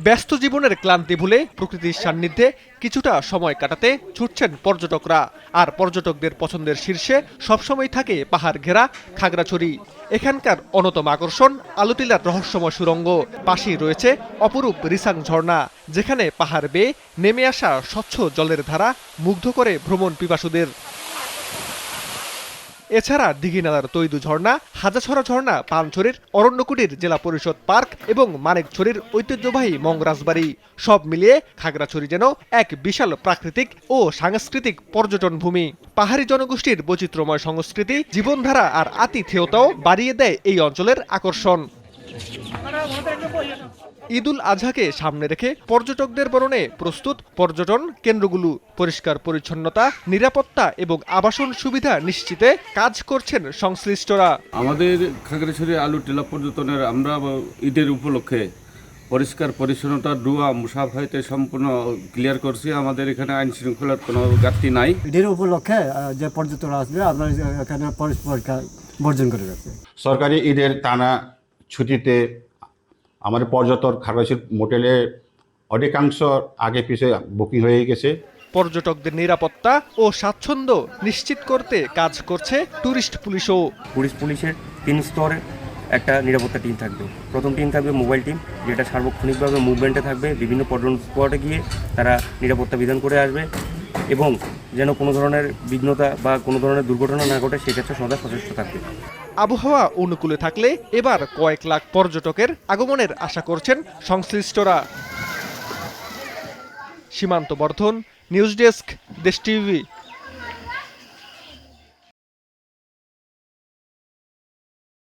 ব্যস্ত জীবনের ক্লান্তি ভুলে প্রকৃতির সান্নিধ্যে কিছুটা সময় কাটাতে ছুটছেন পর্যটকরা। আর পর্যটকদের পছন্দের শীর্ষে সবসময় থাকে পাহাড় ঘেরা খাগড়াছড়ি। এখানকার অন্যতম আকর্ষণ আলুটিলার রহস্যময় সুড়ঙ্গ। পাশেই রয়েছে অপরূপ রিসাং ঝর্ণা, যেখানে পাহাড় বেয়ে নেমে আসা স্বচ্ছ জলের ধারা মুগ্ধ করে ভ্রমণ পিপাসুদের। এছাড়া দিঘিনালার তৈদু ঝর্ণা, হাজাছড়া ঝর্ণা, পানছড়ির অরণ্যকুটির জেলা পরিষদ পার্ক এবং মানিকছড়ির ঐতিহ্যবাহী মংরাজবাড়ি, সব মিলিয়ে খাগড়াছড়ি যেন এক বিশাল প্রাকৃতিক ও সাংস্কৃতিক পর্যটন ভূমি। পাহাড়ি জনগোষ্ঠীর বৈচিত্র্যময় সংস্কৃতি, জীবনধারা আর আতিথেয়তাও বাড়িয়ে দেয় এই অঞ্চলের আকর্ষণ। ঈদুল আজহাকে সামনে রেখে পর্যটকদের বরণে প্রস্তুত পর্যটন কেন্দ্রগুলো। পরিষ্কার পরিচ্ছন্নতা, নিরাপত্তা এবং আবাসন সুবিধা নিশ্চিতে কাজ করছেন সংশ্লিষ্টরা। আমাদের খাগড়াছড়ি আলুটিলা পর্যটনের আমরা ঈদের উপলক্ষে পরিষ্কার পরিচ্ছন্নতা ডুয়া মুসাফাইতে সম্পূর্ণ ক্লিয়ার করছি। আমাদের এখানে আইন শৃঙ্খলার কোনো ঘাটতি নাই। ঈদের উপলক্ষে যে পর্যটকরা আসবে আমরা এখানে পরিষ্কার বর্জন করে রাখছি। সরকারি ঈদের টানা ছুটিতে আমাদের পর্যটক খাগড়াছড়ি মোটেলে অধিকাংশ আগে পিছিয়ে বুকিং হয়ে গেছে। পর্যটকদের নিরাপত্তা ও স্বাচ্ছন্দ্য নিশ্চিত করতে কাজ করছে ট্যুরিস্ট পুলিশও। পুলিশের 3 স্তরে একটা নিরাপত্তা টিম থাকবে। প্রথম টিম থাকবে মোবাইল টিম, যেটা সার্বক্ষণিকভাবে মুভমেন্টে থাকবে, বিভিন্ন পর্যটন স্পটে গিয়ে তারা নিরাপত্তা বিধান করে আসবে এবং যেন কোনো ধরনের বিঘ্নতা বা কোনো ধরনের দুর্ঘটনা না ঘটে সেক্ষেত্রে সদা সচেষ্ট থাকবে। আবহাওয়া অনুকূলে থাকলে এবার কয়েক লাখ পর্যটকের আগমনের আশা করছেন সংশ্লিষ্টরা। সীমান্ত বর্ধন, নিউজ ডেস্ক, দেশ টিভি।